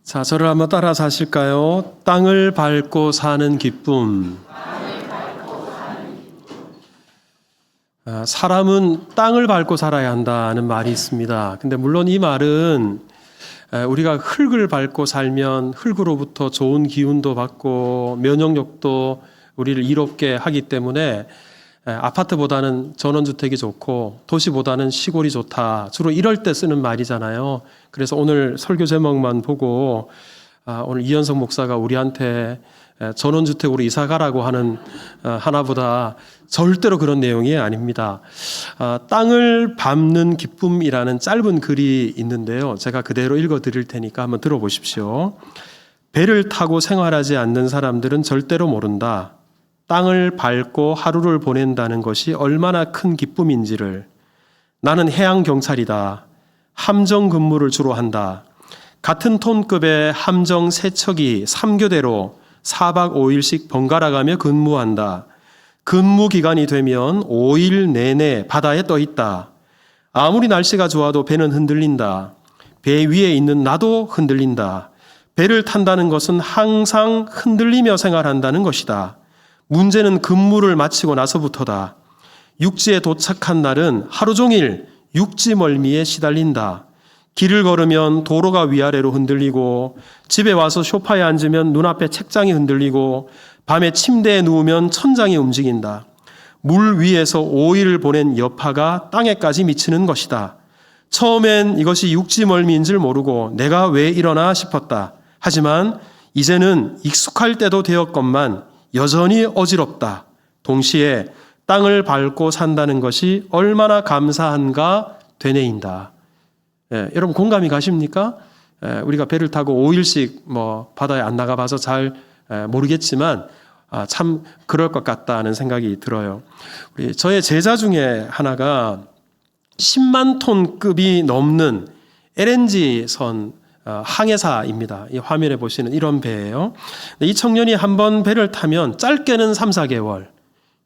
자, 저를 한번 따라 사실까요? 땅을 밟고 사는 기쁨. 사람은 땅을 밟고 살아야 한다는 말이 있습니다. 근데 물론 이 말은 우리가 흙을 밟고 살면 흙으로부터 좋은 기운도 받고 면역력도 우리를 이롭게 하기 때문에 아파트보다는 전원주택이 좋고 도시보다는 시골이 좋다. 주로 이럴 때 쓰는 말이잖아요. 그래서 오늘 설교 제목만 보고 오늘 이현석 목사가 우리한테 전원주택으로 이사 가라고 하는 하나보다 절대로 그런 내용이 아닙니다. 땅을 밟는 기쁨이라는 짧은 글이 있는데요. 제가 그대로 읽어 드릴 테니까 한번 들어보십시오. 배를 타고 생활하지 않는 사람들은 절대로 모른다. 땅을 밟고 하루를 보낸다는 것이 얼마나 큰 기쁨인지를. 나는 해양경찰이다. 함정 근무를 주로 한다. 같은 톤급의 함정 세척이 3교대로 4박 5일씩 번갈아가며 근무한다. 근무 기간이 되면 5일 내내 바다에 떠 있다. 아무리 날씨가 좋아도 배는 흔들린다. 배 위에 있는 나도 흔들린다. 배를 탄다는 것은 항상 흔들리며 생활한다는 것이다. 문제는 근무를 마치고 나서부터다. 육지에 도착한 날은 하루 종일 육지 멀미에 시달린다. 길을 걸으면 도로가 위아래로 흔들리고 집에 와서 소파에 앉으면 눈앞에 책장이 흔들리고 밤에 침대에 누우면 천장이 움직인다. 물 위에서 5일을 보낸 여파가 땅에까지 미치는 것이다. 처음엔 이것이 육지 멀미인 줄 모르고 내가 왜 이러나 싶었다. 하지만 이제는 익숙할 때도 되었건만 여전히 어지럽다. 동시에 땅을 밟고 산다는 것이 얼마나 감사한가 되뇌인다. 여러분 공감이 가십니까? 우리가 배를 타고 5일씩 바다에 안 나가봐서 잘 모르겠지만 참 그럴 것 같다는 생각이 들어요. 저의 제자 중에 하나가 10만 톤급이 넘는 LNG선 항해사입니다. 이 화면에 보시는 이런 배예요. 이 청년이 한 번 배를 타면 짧게는 3, 4개월,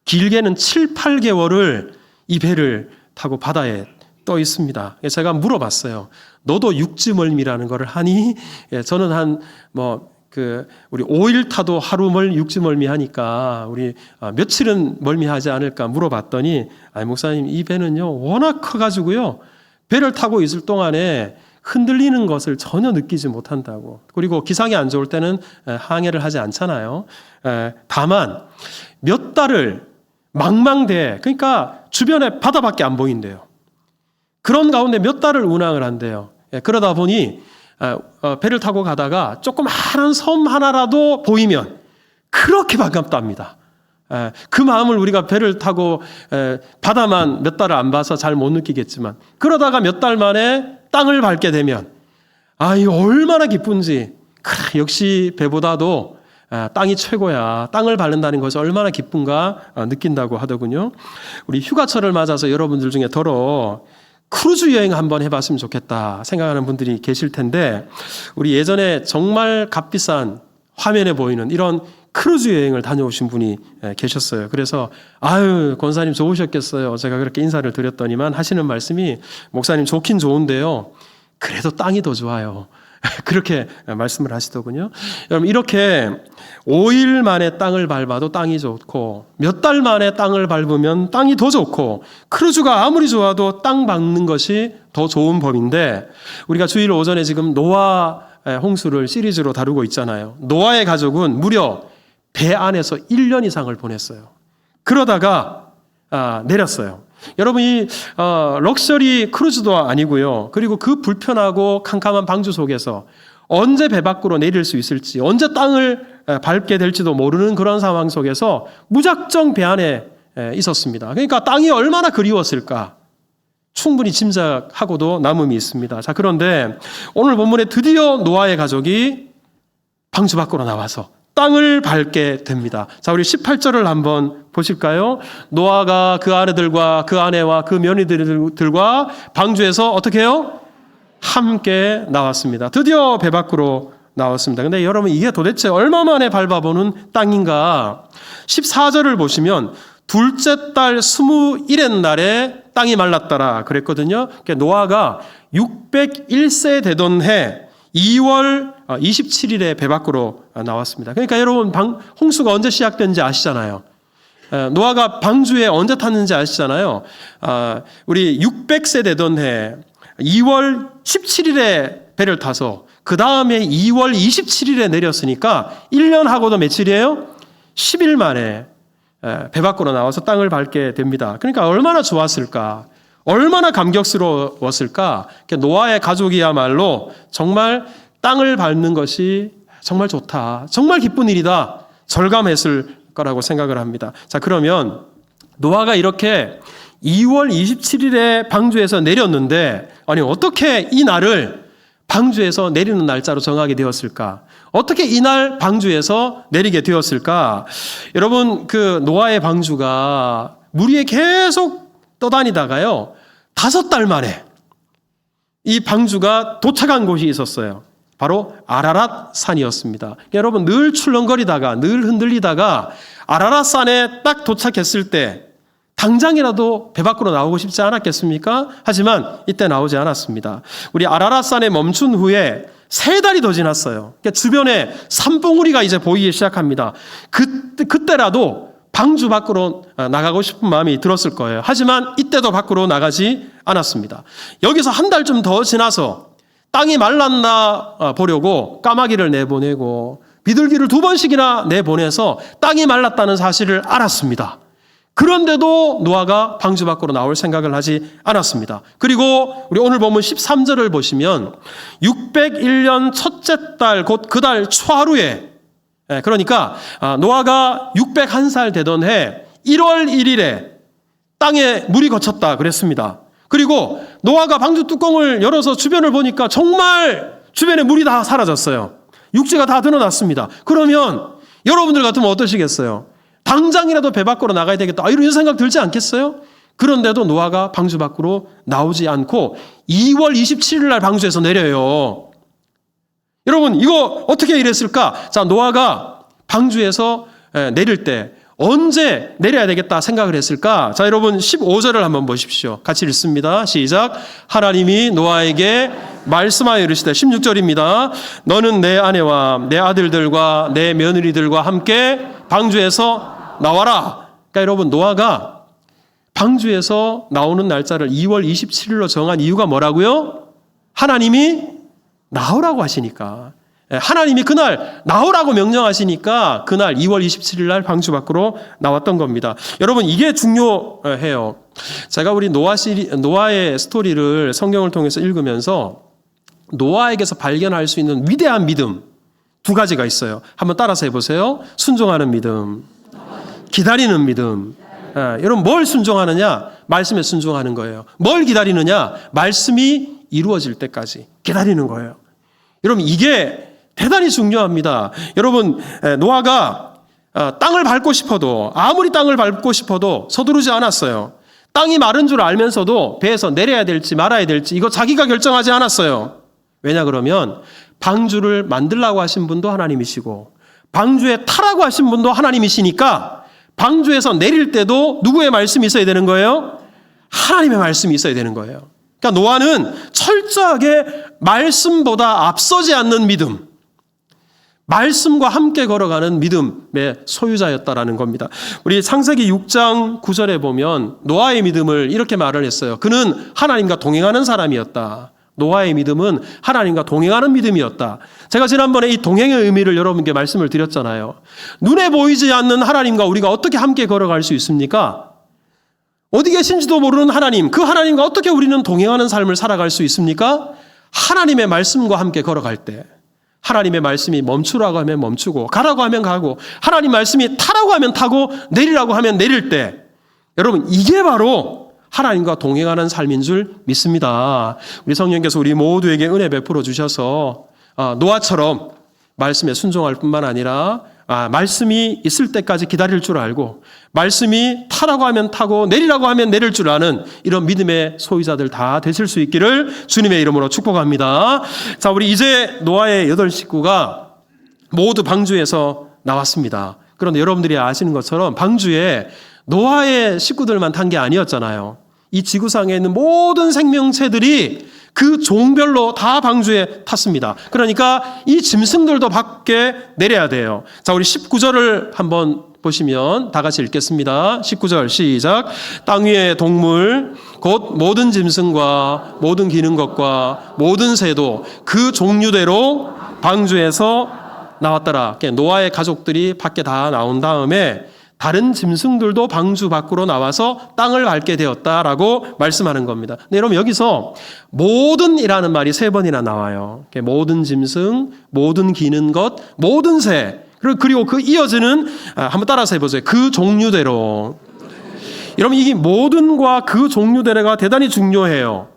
길게는 7, 8개월을 이 배를 타고 바다에 떠 있습니다. 제가 물어봤어요. 너도 육지멀미라는 걸 하니? 저는 우리 5일 타도 하루 육지멀미 하니까 우리 며칠은 멀미하지 않을까 물어봤더니 목사님 이 배는요 워낙 커가지고요 배를 타고 있을 동안에 흔들리는 것을 전혀 느끼지 못한다고. 그리고 기상이 안 좋을 때는 항해를 하지 않잖아요. 다만 몇 달을 망망대해, 그러니까 주변에 바다밖에 안 보인대요. 그런 가운데 몇 달을 운항을 한대요. 그러다 보니 배를 타고 가다가 조그마한 섬 하나라도 보이면 그렇게 반갑답니다. 그 마음을 우리가 배를 타고 바다만 몇 달을 안 봐서 잘 못 느끼겠지만 그러다가 몇 달 만에 땅을 밟게 되면 이거 얼마나 기쁜지. 그래, 역시 배보다도 땅이 최고야. 땅을 밟는다는 것이 얼마나 기쁜가 느낀다고 하더군요. 우리 휴가철을 맞아서 여러분들 중에 더러 크루즈 여행 한번 해봤으면 좋겠다 생각하는 분들이 계실 텐데 우리 예전에 정말 값비싼 화면에 보이는 이런 크루즈 여행을 다녀오신 분이 계셨어요. 그래서 권사님 좋으셨겠어요. 제가 그렇게 인사를 드렸더니만 하시는 말씀이 목사님 좋긴 좋은데요. 그래도 땅이 더 좋아요. 그렇게 말씀을 하시더군요. 여러분 이렇게 5일 만에 땅을 밟아도 땅이 좋고 몇 달 만에 땅을 밟으면 땅이 더 좋고 크루즈가 아무리 좋아도 땅 밟는 것이 더 좋은 법인데 우리가 주일 오전에 지금 노아 홍수를 시리즈로 다루고 있잖아요. 노아의 가족은 무려 배 안에서 1년 이상을 보냈어요. 그러다가 내렸어요. 여러분 이 럭셔리 크루즈도 아니고요. 그리고 그 불편하고 캄캄한 방주 속에서 언제 배 밖으로 내릴 수 있을지 언제 땅을 밟게 될지도 모르는 그런 상황 속에서 무작정 배 안에 있었습니다. 그러니까 땅이 얼마나 그리웠을까 충분히 짐작하고도 남음이 있습니다. 자, 그런데 오늘 본문에 드디어 노아의 가족이 방주 밖으로 나와서 땅을 밟게 됩니다. 자, 우리 18절을 한번 보실까요? 노아가 그 아내들과 그 아내와 그 며느리들과 방주에서 어떻게 해요? 함께 나왔습니다. 드디어 배 밖으로 나왔습니다. 근데 여러분 이게 도대체 얼마 만에 밟아보는 땅인가? 14절을 보시면 둘째 달 21의 날에 땅이 말랐더라 그랬거든요. 노아가 601세 되던 해 2월 27일에 배 밖으로 나왔습니다. 그러니까 여러분 홍수가 언제 시작된지 아시잖아요. 노아가 방주에 언제 탔는지 아시잖아요. 우리 600세 되던 해 2월 17일에 배를 타서 그 다음에 2월 27일에 내렸으니까 1년하고도 며칠이에요? 10일 만에 배 밖으로 나와서 땅을 밟게 됩니다. 그러니까 얼마나 좋았을까? 얼마나 감격스러웠을까? 노아의 가족이야말로 정말 땅을 밟는 것이 정말 좋다. 정말 기쁜 일이다. 절감했을 거라고 생각을 합니다. 자, 그러면 노아가 이렇게 2월 27일에 방주에서 내렸는데, 아니, 어떻게 이 날을 방주에서 내리는 날짜로 정하게 되었을까? 어떻게 이날 방주에서 내리게 되었을까? 여러분, 그 노아의 방주가 물 위에 계속 떠다니다가요, 5달 만에 이 방주가 도착한 곳이 있었어요. 바로 아라랏 산이었습니다. 여러분, 늘 출렁거리다가 늘 흔들리다가 아라랏 산에 딱 도착했을 때 당장이라도 배 밖으로 나오고 싶지 않았겠습니까? 하지만 이때 나오지 않았습니다. 우리 아라랏 산에 멈춘 후에 3달이 더 지났어요. 그러니까 주변에 산봉우리가 이제 보이기 시작합니다. 그때라도 방주 밖으로 나가고 싶은 마음이 들었을 거예요. 하지만 이때도 밖으로 나가지 않았습니다. 여기서 1달쯤 더 지나서 땅이 말랐나 보려고 까마귀를 내보내고 비둘기를 2번씩이나 내보내서 땅이 말랐다는 사실을 알았습니다. 그런데도 노아가 방주 밖으로 나올 생각을 하지 않았습니다. 그리고 우리 오늘 본문 13절을 보시면 601년 첫째 달 곧 그 달 초하루에, 그러니까 노아가 601살 되던 해 1월 1일에 땅에 물이 거쳤다 그랬습니다. 그리고 노아가 방주 뚜껑을 열어서 주변을 보니까 정말 주변에 물이 다 사라졌어요. 육지가 다 드러났습니다. 그러면 여러분들 같으면 어떠시겠어요? 당장이라도 배 밖으로 나가야 되겠다, 이런 생각 들지 않겠어요? 그런데도 노아가 방주 밖으로 나오지 않고 2월 27일 날 방주에서 내려요. 여러분, 이거 어떻게 이랬을까? 자, 노아가 방주에서 내릴 때 언제 내려야 되겠다 생각을 했을까? 자, 여러분 15절을 한번 보십시오. 같이 읽습니다. 시작. 하나님이 노아에게 말씀하여 이르시되, 16절입니다. 너는 내 아내와 내 아들들과 내 며느리들과 함께 방주에서 나와라. 그러니까 여러분, 노아가 방주에서 나오는 날짜를 2월 27일로 정한 이유가 뭐라고요? 하나님이 나오라고 하시니까. 하나님이 그날 나오라고 명령하시니까 그날 2월 27일 날 방주 밖으로 나왔던 겁니다. 여러분, 이게 중요해요. 제가 우리 노아의 스토리를 성경을 통해서 읽으면서 노아에게서 발견할 수 있는 위대한 믿음 2가지가 있어요. 한번 따라서 해보세요. 순종하는 믿음, 기다리는 믿음. 여러분, 뭘 순종하느냐? 말씀에 순종하는 거예요. 뭘 기다리느냐? 말씀이 이루어질 때까지 기다리는 거예요. 여러분, 이게 대단히 중요합니다. 여러분, 노아가 땅을 밟고 싶어도, 아무리 땅을 밟고 싶어도 서두르지 않았어요. 땅이 마른 줄 알면서도 배에서 내려야 될지 말아야 될지 이거 자기가 결정하지 않았어요. 왜냐 그러면 방주를 만들라고 하신 분도 하나님이시고 방주에 타라고 하신 분도 하나님이시니까 방주에서 내릴 때도 누구의 말씀이 있어야 되는 거예요? 하나님의 말씀이 있어야 되는 거예요. 그러니까 노아는 철저하게 말씀보다 앞서지 않는 믿음, 말씀과 함께 걸어가는 믿음의 소유자였다라는 겁니다. 우리 창세기 6장 9절에 보면 노아의 믿음을 이렇게 말을 했어요. 그는 하나님과 동행하는 사람이었다. 노아의 믿음은 하나님과 동행하는 믿음이었다. 제가 지난번에 이 동행의 의미를 여러분께 말씀을 드렸잖아요. 눈에 보이지 않는 하나님과 우리가 어떻게 함께 걸어갈 수 있습니까? 어디 계신지도 모르는 하나님, 그 하나님과 어떻게 우리는 동행하는 삶을 살아갈 수 있습니까? 하나님의 말씀과 함께 걸어갈 때, 하나님의 말씀이 멈추라고 하면 멈추고 가라고 하면 가고 하나님 말씀이 타라고 하면 타고 내리라고 하면 내릴 때, 여러분, 이게 바로 하나님과 동행하는 삶인 줄 믿습니다. 우리 성령께서 우리 모두에게 은혜 베풀어 주셔서 노아처럼 말씀에 순종할 뿐만 아니라 말씀이 있을 때까지 기다릴 줄 알고 말씀이 타라고 하면 타고 내리라고 하면 내릴 줄 아는 이런 믿음의 소유자들 다 되실 수 있기를 주님의 이름으로 축복합니다. 자, 우리 이제 노아의 8 식구가 모두 방주에서 나왔습니다. 그런데 여러분들이 아시는 것처럼 방주에 노아의 식구들만 탄 게 아니었잖아요. 이 지구상에 있는 모든 생명체들이 그 종별로 다 방주에 탔습니다. 그러니까 이 짐승들도 밖에 내려야 돼요. 자, 우리 19절을 한번 보시면 다 같이 읽겠습니다. 19절 시작. 땅 위의 동물 곧 모든 짐승과 모든 기는 것과 모든 새도 그 종류대로 방주에서 나왔더라. 노아의 가족들이 밖에 다 나온 다음에 다른 짐승들도 방주 밖으로 나와서 땅을 밟게 되었다라고 말씀하는 겁니다. 네, 여러분 여기서 모든이라는 말이 3번이나 나와요. 모든 짐승, 모든 기는 것, 모든 새, 그리고 그 이어지는 한번 따라서 해보세요. 그 종류대로. 여러분 이 모든과 그 종류대로가 대단히 중요해요.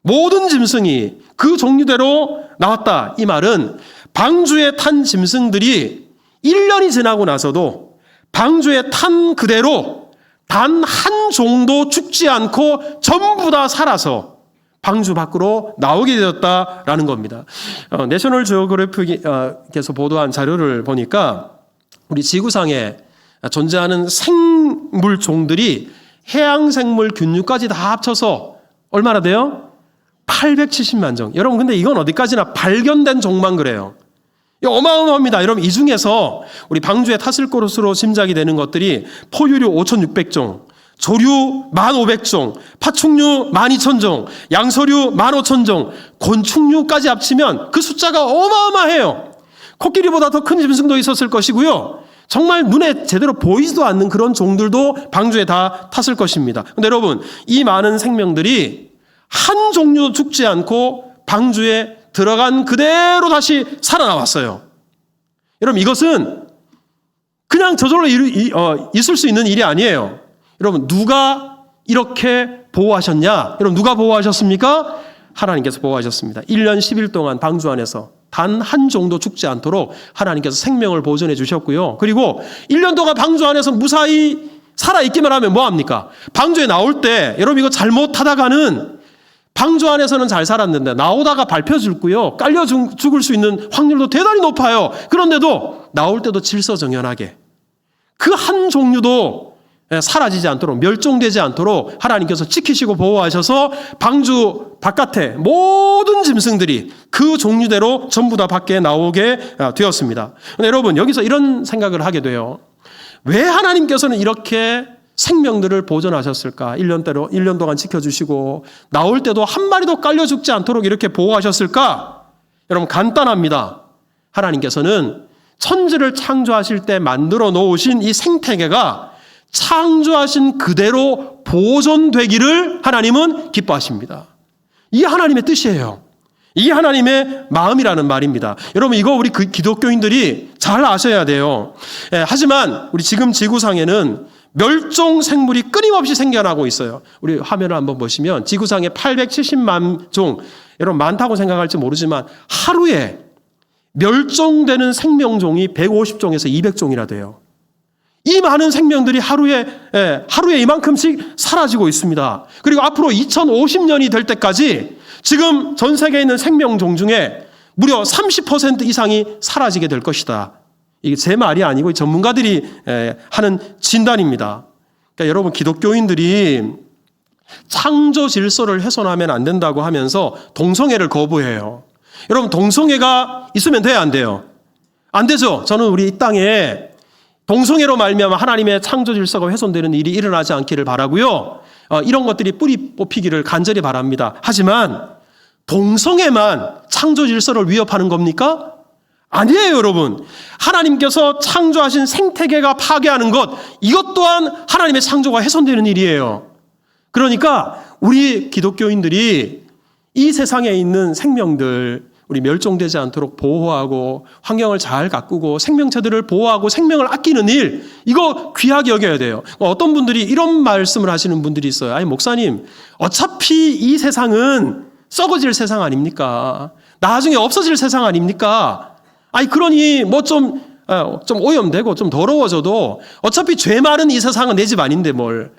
모든 짐승이 그 종류대로 나왔다. 이 말은 방주에 탄 짐승들이 1년이 지나고 나서도 방주에 탄 그대로 단 한 종도 죽지 않고 전부 다 살아서 방주 밖으로 나오게 되었다라는 겁니다. 내셔널 지오그래픽에서 보도한 자료를 보니까 우리 지구상에 존재하는 생물 종들이 해양 생물 균류까지 다 합쳐서 얼마나 돼요? 870만 종. 여러분 근데 이건 어디까지나 발견된 종만 그래요. 어마어마합니다. 여러분 이 중에서 우리 방주에 탔을 것으로 짐작이 되는 것들이 포유류 5,600종, 조류 1,500종, 파충류 12,000종, 양서류 15,000종, 곤충류까지 합치면 그 숫자가 어마어마해요. 코끼리보다 더 큰 짐승도 있었을 것이고요. 정말 눈에 제대로 보이지도 않는 그런 종들도 방주에 다 탔을 것입니다. 그런데 여러분 이 많은 생명들이 한 종류도 죽지 않고 방주에 들어간 그대로 다시 살아나왔어요. 여러분 이것은 그냥 저절로 있을 수 있는 일이 아니에요. 여러분 누가 이렇게 보호하셨냐? 여러분 누가 보호하셨습니까? 하나님께서 보호하셨습니다. 1년 10일 동안 방주 안에서 단 한 종도 죽지 않도록 하나님께서 생명을 보존해 주셨고요. 그리고 1년 동안 방주 안에서 무사히 살아있기만 하면 뭐합니까? 방주에 나올 때 여러분 이거 잘못하다가는 방주 안에서는 잘 살았는데 나오다가 밟혀 죽고요. 깔려 죽을 수 있는 확률도 대단히 높아요. 그런데도 나올 때도 질서정연하게 그 한 종류도 사라지지 않도록 멸종되지 않도록 하나님께서 지키시고 보호하셔서 방주 바깥에 모든 짐승들이 그 종류대로 전부 다 밖에 나오게 되었습니다. 근데 여러분 여기서 이런 생각을 하게 돼요. 왜 하나님께서는 이렇게 생명들을 보존하셨을까? 1년 동안 지켜주시고 나올 때도 한 마리도 깔려 죽지 않도록 이렇게 보호하셨을까? 여러분 간단합니다. 하나님께서는 천지를 창조하실 때 만들어 놓으신 이 생태계가 창조하신 그대로 보존되기를 하나님은 기뻐하십니다. 이 하나님의 뜻이에요. 이 하나님의 마음이라는 말입니다. 여러분 이거 우리 기독교인들이 잘 아셔야 돼요. 하지만 우리 지금 지구상에는 멸종 생물이 끊임없이 생겨나고 있어요. 우리 화면을 한번 보시면 지구상에 870만 종, 여러분 많다고 생각할지 모르지만 하루에 멸종되는 생명종이 150종에서 200종이나 돼요. 이 많은 생명들이 하루에 이만큼씩 사라지고 있습니다. 그리고 앞으로 2050년이 될 때까지 지금 전 세계에 있는 생명종 중에 무려 30% 이상이 사라지게 될 것이다. 이게 제 말이 아니고 전문가들이 하는 진단입니다. 그러니까 여러분 기독교인들이 창조 질서를 훼손하면 안 된다고 하면서 동성애를 거부해요. 여러분 동성애가 있으면 돼야 안 돼요? 안 되죠. 저는 우리 이 땅에 동성애로 말미암아 하나님의 창조 질서가 훼손되는 일이 일어나지 않기를 바라고요. 이런 것들이 뿌리 뽑히기를 간절히 바랍니다. 하지만 동성애만 창조 질서를 위협하는 겁니까? 아니에요, 여러분. 하나님께서 창조하신 생태계가 파괴하는 것, 이것 또한 하나님의 창조가 훼손되는 일이에요. 그러니까 우리 기독교인들이 이 세상에 있는 생명들, 우리 멸종되지 않도록 보호하고 환경을 잘 가꾸고 생명체들을 보호하고 생명을 아끼는 일, 이거 귀하게 여겨야 돼요. 어떤 분들이 이런 말씀을 하시는 분들이 있어요. 아니 목사님, 어차피 이 세상은 썩어질 세상 아닙니까? 나중에 없어질 세상 아닙니까? 아니 그러니 뭐 좀 오염되고 좀 더러워져도 어차피 죄 많은 이 세상은 내 집 아닌데 뭘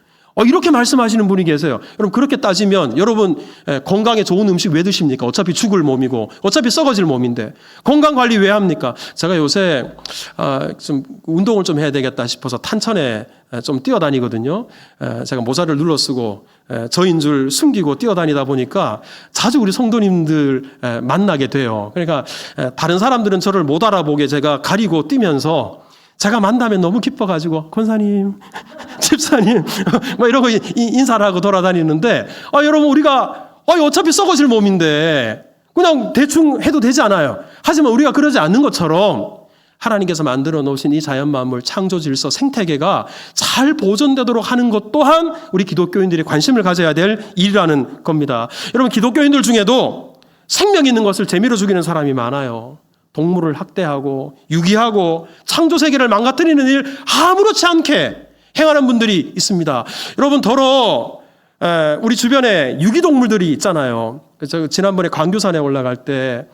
이렇게 말씀하시는 분이 계세요. 여러분 그렇게 따지면 여러분 건강에 좋은 음식 왜 드십니까? 어차피 죽을 몸이고 어차피 썩어질 몸인데 건강관리 왜 합니까? 제가 요새 좀 운동을 좀 해야 되겠다 싶어서 탄천에 좀 뛰어다니거든요. 제가 모자를 눌러 쓰고 저인 줄 숨기고 뛰어다니다 보니까 자주 우리 성도님들 만나게 돼요. 그러니까 다른 사람들은 저를 못 알아보게 제가 가리고 뛰면서 제가 만나면 너무 기뻐가지고 권사님, 집사님 뭐 이러고 인사를 하고 돌아다니는데 여러분 우리가 어차피 썩어질 몸인데 그냥 대충 해도 되지 않아요. 하지만 우리가 그러지 않는 것처럼 하나님께서 만들어 놓으신 이 자연 만물, 창조 질서, 생태계가 잘 보존되도록 하는 것 또한 우리 기독교인들이 관심을 가져야 될 일이라는 겁니다. 여러분 기독교인들 중에도 생명 있는 것을 재미로 죽이는 사람이 많아요. 동물을 학대하고 유기하고 창조 세계를 망가뜨리는 일 아무렇지 않게 행하는 분들이 있습니다. 여러분 더러 우리 주변에 유기동물들이 있잖아요. 저 지난번에 광교산에 올라갈 때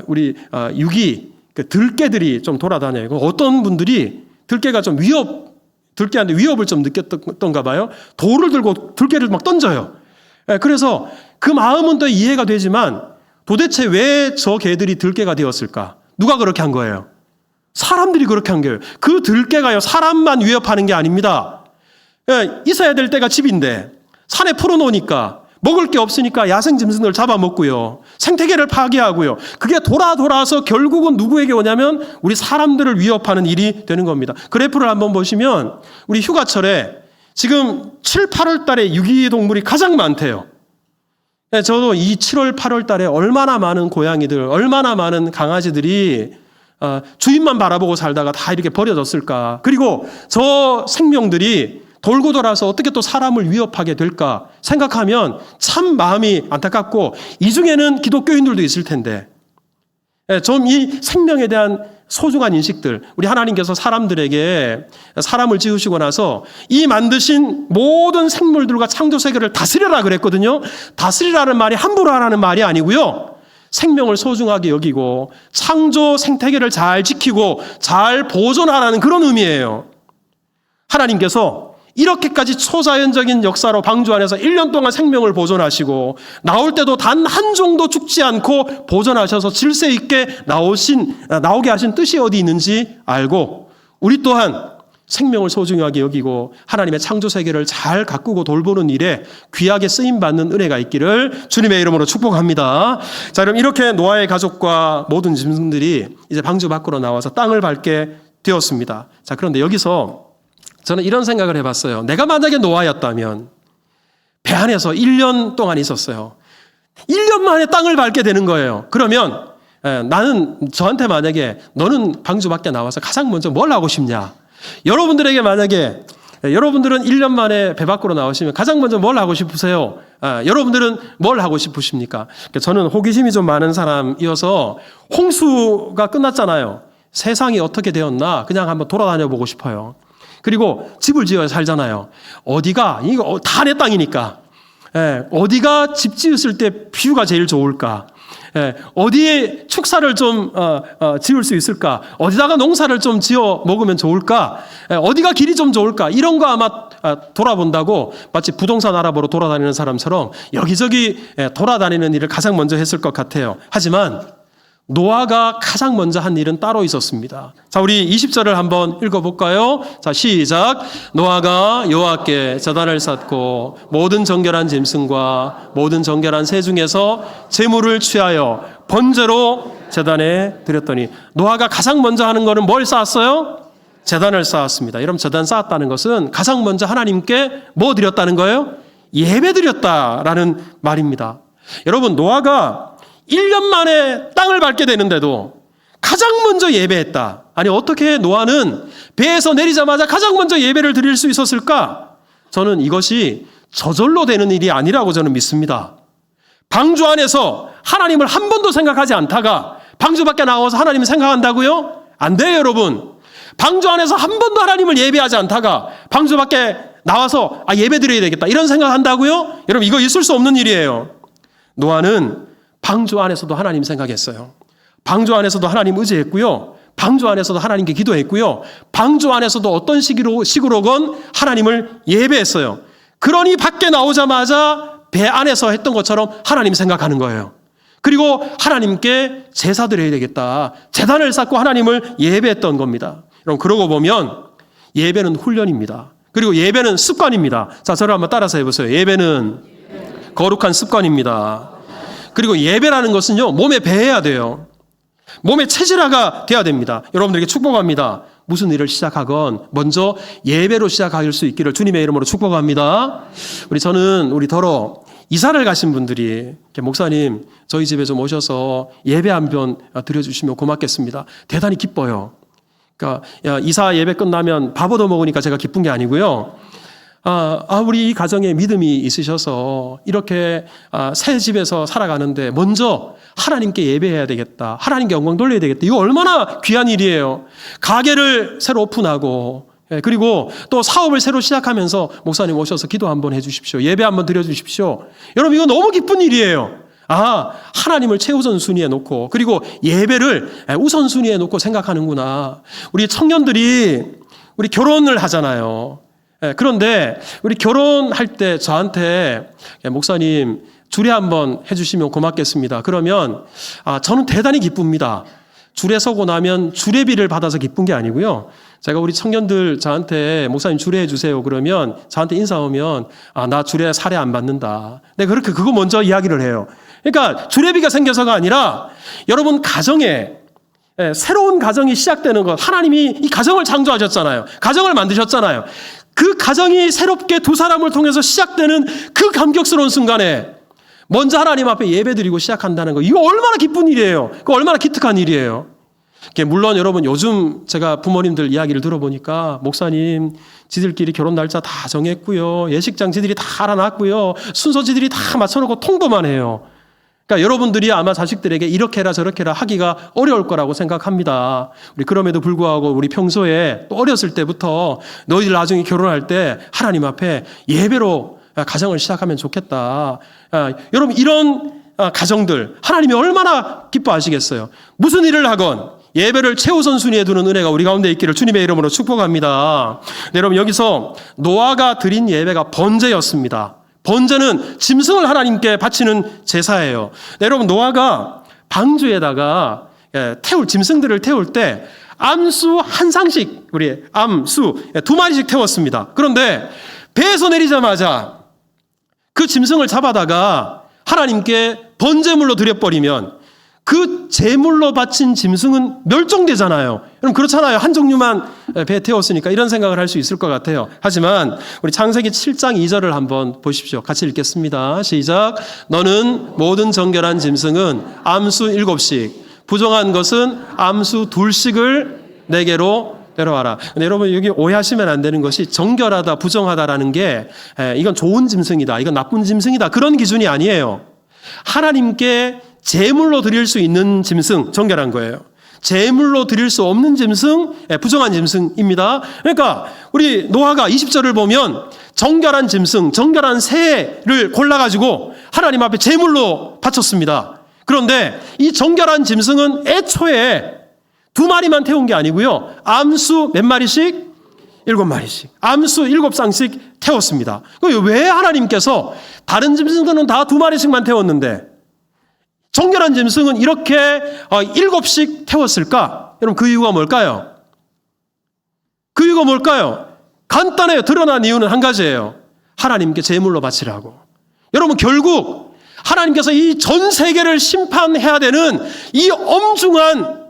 우리 유기 들깨들이 좀 돌아다녀요. 어떤 분들이 들깨가 좀 들깨한테 위협을 좀 느꼈던가 봐요. 돌을 들고 들깨를 막 던져요. 그래서 그 마음은 또 이해가 되지만 도대체 왜 저 개들이 들깨가 되었을까? 누가 그렇게 한 거예요? 사람들이 그렇게 한 거예요. 그 들깨가요, 사람만 위협하는 게 아닙니다. 있어야 될 때가 집인데 산에 풀어놓으니까 먹을 게 없으니까 야생 짐승을 잡아먹고요. 생태계를 파괴하고요. 그게 돌아서 결국은 누구에게 오냐면 우리 사람들을 위협하는 일이 되는 겁니다. 그래프를 한번 보시면 우리 휴가철에 지금 7, 8월 달에 유기동물이 가장 많대요. 저도 이 7월, 8월 달에 얼마나 많은 고양이들, 얼마나 많은 강아지들이 주인만 바라보고 살다가 다 이렇게 버려졌을까. 그리고 저 생명들이 돌고 돌아서 어떻게 또 사람을 위협하게 될까 생각하면 참 마음이 안타깝고 이 중에는 기독교인들도 있을 텐데 좀 이 생명에 대한 소중한 인식들, 우리 하나님께서 사람들에게 사람을 지으시고 나서 이 만드신 모든 생물들과 창조 세계를 다스려라 그랬거든요. 다스리라는 말이 함부로 하라는 말이 아니고요. 생명을 소중하게 여기고 창조 생태계를 잘 지키고 잘 보존하라는 그런 의미예요. 하나님께서 이렇게까지 초자연적인 역사로 방주 안에서 1년 동안 생명을 보존하시고 나올 때도 단 한 종도 죽지 않고 보존하셔서 질서 있게 나오게 하신 뜻이 어디 있는지 알고 우리 또한 생명을 소중하게 여기고 하나님의 창조 세계를 잘 가꾸고 돌보는 일에 귀하게 쓰임받는 은혜가 있기를 주님의 이름으로 축복합니다. 자, 그럼 이렇게 노아의 가족과 모든 짐승들이 이제 방주 밖으로 나와서 땅을 밟게 되었습니다. 자, 그런데 여기서 저는 이런 생각을 해봤어요. 내가 만약에 노아였다면 배 안에서 1년 동안 있었어요. 1년 만에 땅을 밟게 되는 거예요. 그러면 나는 저한테 만약에 너는 방주 밖에 나와서 가장 먼저 뭘 하고 싶냐? 여러분들에게 만약에 여러분들은 1년 만에 배 밖으로 나오시면 가장 먼저 뭘 하고 싶으세요? 여러분들은 뭘 하고 싶으십니까? 저는 호기심이 좀 많은 사람이어서 홍수가 끝났잖아요. 세상이 어떻게 되었나 그냥 한번 돌아다녀 보고 싶어요. 그리고 집을 지어야 살잖아요. 어디가 이거 다 내 땅이니까 어디가 집 지었을 때 뷰가 제일 좋을까? 어디에 축사를 좀 지을 수 있을까? 어디다가 농사를 좀 지어 먹으면 좋을까? 어디가 길이 좀 좋을까? 이런 거 아마 돌아본다고 마치 부동산 알아보러 돌아다니는 사람처럼 여기저기 돌아다니는 일을 가장 먼저 했을 것 같아요. 하지만 노아가 가장 먼저 한 일은 따로 있었습니다. 자, 우리 20절을 한번 읽어볼까요? 자, 시작. 노아가 여호와께 제단을 쌓고 모든 정결한 짐승과 모든 정결한 새 중에서 제물을 취하여 번제로 제단에 드렸더니 노아가 가장 먼저 하는 거는 뭘 쌓았어요? 제단을 쌓았습니다. 여러분 제단 쌓았다는 것은 가장 먼저 하나님께 뭐 드렸다는 거예요? 예배 드렸다라는 말입니다. 여러분 노아가 1년 만에 땅을 밟게 되는데도 가장 먼저 예배했다. 아니 어떻게 노아는 배에서 내리자마자 가장 먼저 예배를 드릴 수 있었을까? 저는 이것이 저절로 되는 일이 아니라고 저는 믿습니다. 방주 안에서 하나님을 한 번도 생각하지 않다가 방주 밖에 나와서 하나님을 생각한다고요? 안 돼요 여러분. 방주 안에서 한 번도 하나님을 예배하지 않다가 방주 밖에 나와서 예배 드려야 되겠다 이런 생각한다고요? 여러분 이거 있을 수 없는 일이에요. 노아는 방주 안에서도 하나님 생각했어요. 방주 안에서도 하나님 의지했고요. 방주 안에서도 하나님께 기도했고요. 방주 안에서도 어떤 식으로건 하나님을 예배했어요. 그러니 밖에 나오자마자 배 안에서 했던 것처럼 하나님 생각하는 거예요. 그리고 하나님께 제사 드려야 되겠다. 제단을 쌓고 하나님을 예배했던 겁니다. 여러분, 그러고 보면 예배는 훈련입니다. 그리고 예배는 습관입니다. 자, 저를 한번 따라서 해보세요. 예배는 거룩한 습관입니다. 그리고 예배라는 것은요, 몸에 배해야 돼요. 몸에 체질화가 돼야 됩니다. 여러분들에게 축복합니다. 무슨 일을 시작하건 먼저 예배로 시작할 수 있기를 주님의 이름으로 축복합니다. 저는 우리 더러 이사를 가신 분들이 목사님 저희 집에 좀 오셔서 예배 한번 드려주시면 고맙겠습니다. 대단히 기뻐요. 그러니까 이사 예배 끝나면 밥 얻어 먹으니까 제가 기쁜 게 아니고요. 우리 이 가정에 믿음이 있으셔서 이렇게 새 집에서 살아가는데 먼저 하나님께 예배해야 되겠다. 하나님께 영광 돌려야 되겠다. 이거 얼마나 귀한 일이에요. 가게를 새로 오픈하고 그리고 또 사업을 새로 시작하면서 목사님 오셔서 기도 한번 해주십시오. 예배 한번 드려주십시오. 여러분, 이거 너무 기쁜 일이에요. 하나님을 최우선 순위에 놓고 그리고 예배를 우선 순위에 놓고 생각하는구나. 우리 청년들이 우리 결혼을 하잖아요. 그런데 우리 결혼할 때 저한테 목사님 주례 한번 해주시면 고맙겠습니다. 그러면 저는 대단히 기쁩니다. 주례 서고 나면 주례비를 받아서 기쁜 게 아니고요. 제가 우리 청년들 저한테 목사님 주례해 주세요 그러면 저한테 인사 오면 나 주례 사례 안 받는다. 내가 그거 먼저 이야기를 해요. 그러니까 주례비가 생겨서가 아니라 여러분 가정에 새로운 가정이 시작되는 것, 하나님이 이 가정을 창조하셨잖아요. 가정을 만드셨잖아요. 그 가정이 새롭게 두 사람을 통해서 시작되는 그 감격스러운 순간에 먼저 하나님 앞에 예배드리고 시작한다는 거, 이거 얼마나 기쁜 일이에요. 그거 얼마나 기특한 일이에요. 물론 여러분 요즘 제가 부모님들 이야기를 들어보니까 목사님 지들끼리 결혼 날짜 다 정했고요. 예식장 지들이 다 알아놨고요. 순서 지들이 다 맞춰놓고 통보만 해요. 그러니까 여러분들이 아마 자식들에게 이렇게 해라 저렇게 해라 하기가 어려울 거라고 생각합니다. 우리 그럼에도 불구하고 우리 평소에 또 어렸을 때부터 너희들 나중에 결혼할 때 하나님 앞에 예배로 가정을 시작하면 좋겠다. 여러분 이런 가정들 하나님이 얼마나 기뻐하시겠어요. 무슨 일을 하건 예배를 최우선 순위에 두는 은혜가 우리 가운데 있기를 주님의 이름으로 축복합니다. 네, 여러분 여기서 노아가 드린 예배가 번제였습니다. 번제는 짐승을 하나님께 바치는 제사예요. 네, 여러분 노아가 방주에다가 짐승들을 태울 때 암수 한 상씩 우리 암수 2마리씩 태웠습니다. 그런데 배에서 내리자마자 그 짐승을 잡아다가 하나님께 번제물로 드려버리면 그 제물로 바친 짐승은 멸종되잖아요. 여러분 그렇잖아요. 한 종류만 배에 태웠으니까 이런 생각을 할 수 있을 것 같아요. 하지만 우리 창세기 7장 2절을 한번 보십시오. 같이 읽겠습니다. 시작. 너는 모든 정결한 짐승은 암수 7씩 부정한 것은 암수 2씩을 내게로 데려와라. 근데 여러분 여기 오해하시면 안 되는 것이 정결하다 부정하다라는 게 이건 좋은 짐승이다 이건 나쁜 짐승이다 그런 기준이 아니에요. 하나님께 제물로 드릴 수 있는 짐승 정결한 거예요. 제물로 드릴 수 없는 짐승 부정한 짐승입니다. 그러니까 우리 노아가 20절을 보면 정결한 짐승 정결한 새를 골라가지고 하나님 앞에 제물로 바쳤습니다. 그런데 이 정결한 짐승은 애초에 2마리만 태운 게 아니고요. 암수 몇 마리씩? 7마리씩. 암수 7쌍씩 태웠습니다. 왜 하나님께서 다른 짐승들은 다 2마리씩만 태웠는데 정결한 짐승은 이렇게 7씩 태웠을까? 여러분 그 이유가 뭘까요? 그 이유가 뭘까요? 간단해요. 드러난 이유는 한 가지예요. 하나님께 제물로 바치라고. 여러분 결국 하나님께서 이 전 세계를 심판해야 되는 이 엄중한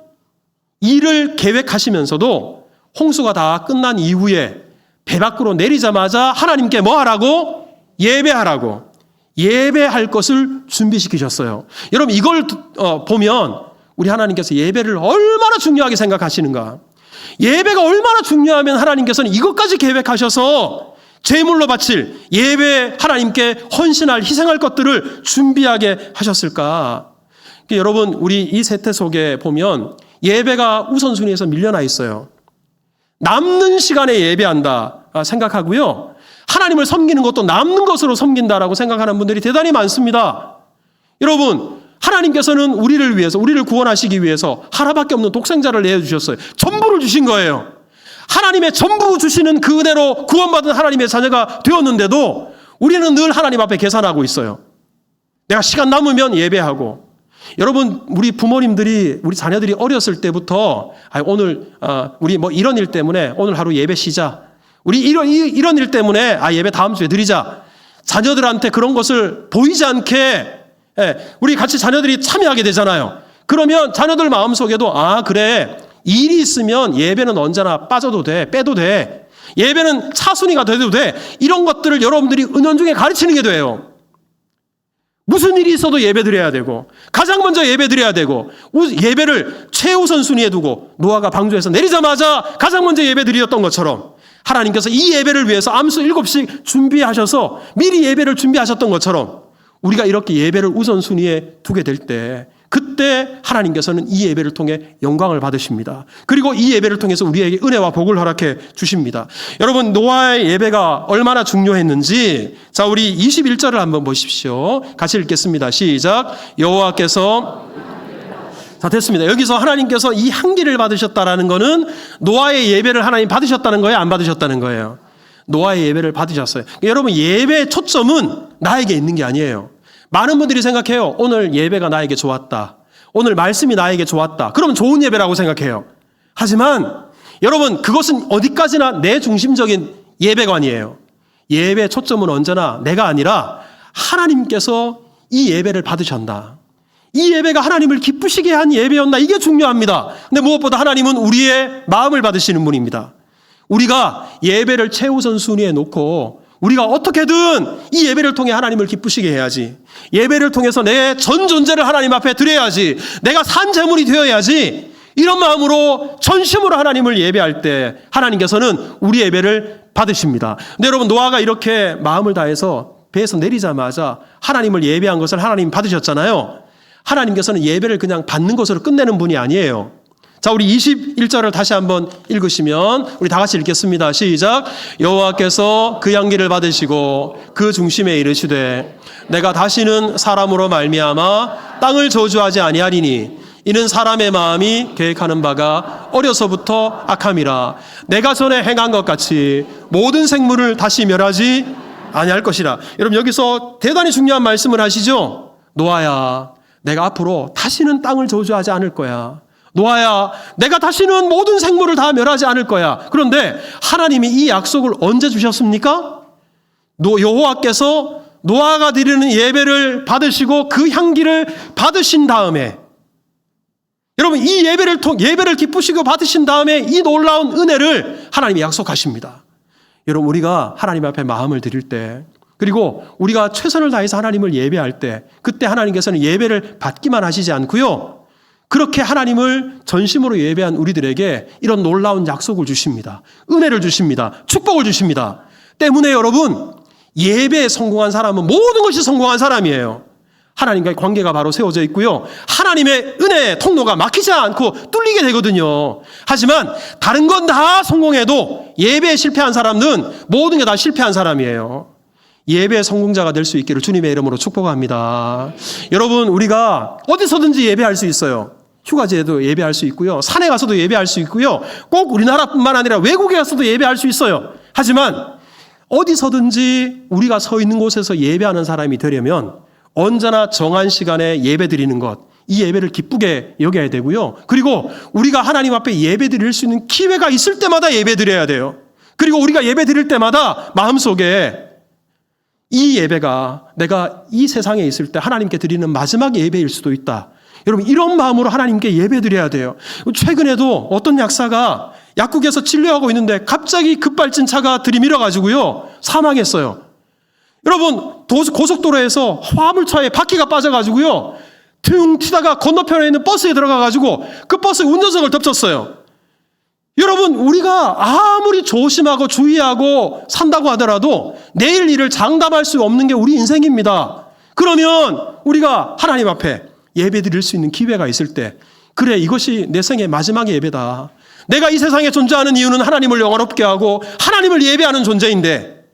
일을 계획하시면서도 홍수가 다 끝난 이후에 배 밖으로 내리자마자 하나님께 뭐 하라고? 예배하라고. 예배할 것을 준비시키셨어요. 여러분 이걸 보면 우리 하나님께서 예배를 얼마나 중요하게 생각하시는가. 예배가 얼마나 중요하면 하나님께서는 이것까지 계획하셔서 제물로 바칠 예배 하나님께 헌신할 희생할 것들을 준비하게 하셨을까. 여러분 우리 이 세태 속에 보면 예배가 우선순위에서 밀려나 있어요. 남는 시간에 예배한다 생각하고요. 하나님을 섬기는 것도 남는 것으로 섬긴다라고 생각하는 분들이 대단히 많습니다. 여러분 하나님께서는 우리를 위해서 우리를 구원하시기 위해서 하나밖에 없는 독생자를 내어주셨어요. 전부를 주신 거예요. 하나님의 전부 주시는 그 은혜로 구원받은 하나님의 자녀가 되었는데도 우리는 늘 하나님 앞에 계산하고 있어요. 내가 시간 남으면 예배하고. 여러분, 우리 부모님들이 우리 자녀들이 어렸을 때부터 오늘 우리 뭐 이런 일 때문에 오늘 하루 예배 쉬자. 우리 이런 일 때문에 예배 다음 주에 드리자. 자녀들한테 그런 것을 보이지 않게 우리 같이 자녀들이 참여하게 되잖아요. 그러면 자녀들 마음속에도 그래. 일이 있으면 예배는 언제나 빠져도 돼. 빼도 돼. 예배는 차순위가 돼도 돼. 이런 것들을 여러분들이 은연중에 가르치는 게 돼요. 무슨 일이 있어도 예배 드려야 되고 가장 먼저 예배 드려야 되고 예배를 최우선 순위에 두고 노아가 방주에서 내리자마자 가장 먼저 예배 드렸던 것처럼 하나님께서 이 예배를 위해서 암수 7씩 준비하셔서 미리 예배를 준비하셨던 것처럼 우리가 이렇게 예배를 우선순위에 두게 될 때 그때 하나님께서는 이 예배를 통해 영광을 받으십니다. 그리고 이 예배를 통해서 우리에게 은혜와 복을 허락해 주십니다. 여러분, 노아의 예배가 얼마나 중요했는지 자, 우리 21절을 한번 보십시오. 같이 읽겠습니다. 시작. 여호와께서 자, 됐습니다. 여기서 하나님께서 이 향기를 받으셨다라는 거는 노아의 예배를 하나님 받으셨다는 거예요? 안 받으셨다는 거예요? 노아의 예배를 받으셨어요. 여러분, 예배의 초점은 나에게 있는 게 아니에요. 많은 분들이 생각해요. 오늘 예배가 나에게 좋았다. 오늘 말씀이 나에게 좋았다. 그럼 좋은 예배라고 생각해요. 하지만 여러분, 그것은 어디까지나 내 중심적인 예배관이에요. 예배의 초점은 언제나 내가 아니라 하나님께서 이 예배를 받으셨나. 이 예배가 하나님을 기쁘시게 한 예배였나. 이게 중요합니다. 근데 무엇보다 하나님은 우리의 마음을 받으시는 분입니다. 우리가 예배를 최우선 순위에 놓고 우리가 어떻게든 이 예배를 통해 하나님을 기쁘시게 해야지. 예배를 통해서 내 전 존재를 하나님 앞에 드려야지. 내가 산 제물이 되어야지. 이런 마음으로 전심으로 하나님을 예배할 때 하나님께서는 우리 예배를 받으십니다. 근데 여러분, 노아가 이렇게 마음을 다해서 배에서 내리자마자 하나님을 예배한 것을 하나님 받으셨잖아요. 하나님께서는 예배를 그냥 받는 것으로 끝내는 분이 아니에요. 자, 우리 21절을 다시 한번 읽으시면 우리 다 같이 읽겠습니다. 시작. 여호와께서 그 향기를 받으시고 그 중심에 이르시되 내가 다시는 사람으로 말미암아 땅을 저주하지 아니하리니 이는 사람의 마음이 계획하는 바가 어려서부터 악함이라. 내가 전에 행한 것 같이 모든 생물을 다시 멸하지 아니할 것이라. 여러분, 여기서 대단히 중요한 말씀을 하시죠. 노아야, 내가 앞으로 다시는 땅을 저주하지 않을 거야. 노아야, 내가 다시는 모든 생물을 다 멸하지 않을 거야. 그런데 하나님이 이 약속을 언제 주셨습니까? 여호와께서 노아가 드리는 예배를 받으시고 그 향기를 받으신 다음에, 여러분, 이 예배를 기쁘시고 받으신 다음에 이 놀라운 은혜를 하나님이 약속하십니다. 여러분, 우리가 하나님 앞에 마음을 드릴 때, 그리고 우리가 최선을 다해서 하나님을 예배할 때, 그때 하나님께서는 예배를 받기만 하시지 않고요, 그렇게 하나님을 전심으로 예배한 우리들에게 이런 놀라운 약속을 주십니다. 은혜를 주십니다. 축복을 주십니다. 때문에 여러분, 예배에 성공한 사람은 모든 것이 성공한 사람이에요. 하나님과의 관계가 바로 세워져 있고요. 하나님의 은혜의 통로가 막히지 않고 뚫리게 되거든요. 하지만 다른 건 다 성공해도 예배에 실패한 사람은 모든 게 다 실패한 사람이에요. 예배의 성공자가 될 수 있기를 주님의 이름으로 축복합니다. 여러분, 우리가 어디서든지 예배할 수 있어요. 휴가지에도 예배할 수 있고요. 산에 가서도 예배할 수 있고요. 꼭 우리나라뿐만 아니라 외국에 가서도 예배할 수 있어요. 하지만 어디서든지 우리가 서 있는 곳에서 예배하는 사람이 되려면 언제나 정한 시간에 예배 드리는 것, 이 예배를 기쁘게 여겨야 되고요. 그리고 우리가 하나님 앞에 예배 드릴 수 있는 기회가 있을 때마다 예배 드려야 돼요. 그리고 우리가 예배 드릴 때마다 마음속에 이 예배가 내가 이 세상에 있을 때 하나님께 드리는 마지막 예배일 수도 있다. 여러분, 이런 마음으로 하나님께 예배 드려야 돼요. 최근에도 어떤 약사가 약국에서 진료하고 있는데 갑자기 급발진 차가 들이밀어가지고요, 사망했어요. 여러분, 고속도로에서 화물차에 바퀴가 빠져가지고요, 퉁 튀다가 건너편에 있는 버스에 들어가가지고 그 버스 운전석을 덮쳤어요. 여러분, 우리가 아무리 조심하고 주의하고 산다고 하더라도 내일 일을 장담할 수 없는 게 우리 인생입니다. 그러면 우리가 하나님 앞에 예배 드릴 수 있는 기회가 있을 때, 그래, 이것이 내 생의 마지막 예배다. 내가 이 세상에 존재하는 이유는 하나님을 영화롭게 하고 하나님을 예배하는 존재인데,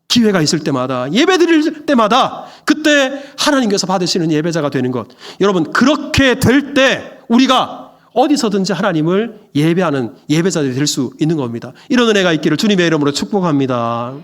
기회가 있을 때마다, 예배 드릴 때마다 그때 하나님께서 받으시는 예배자가 되는 것. 여러분, 그렇게 될 때 우리가 어디서든지 하나님을 예배하는 예배자들이 될 수 있는 겁니다. 이런 은혜가 있기를 주님의 이름으로 축복합니다.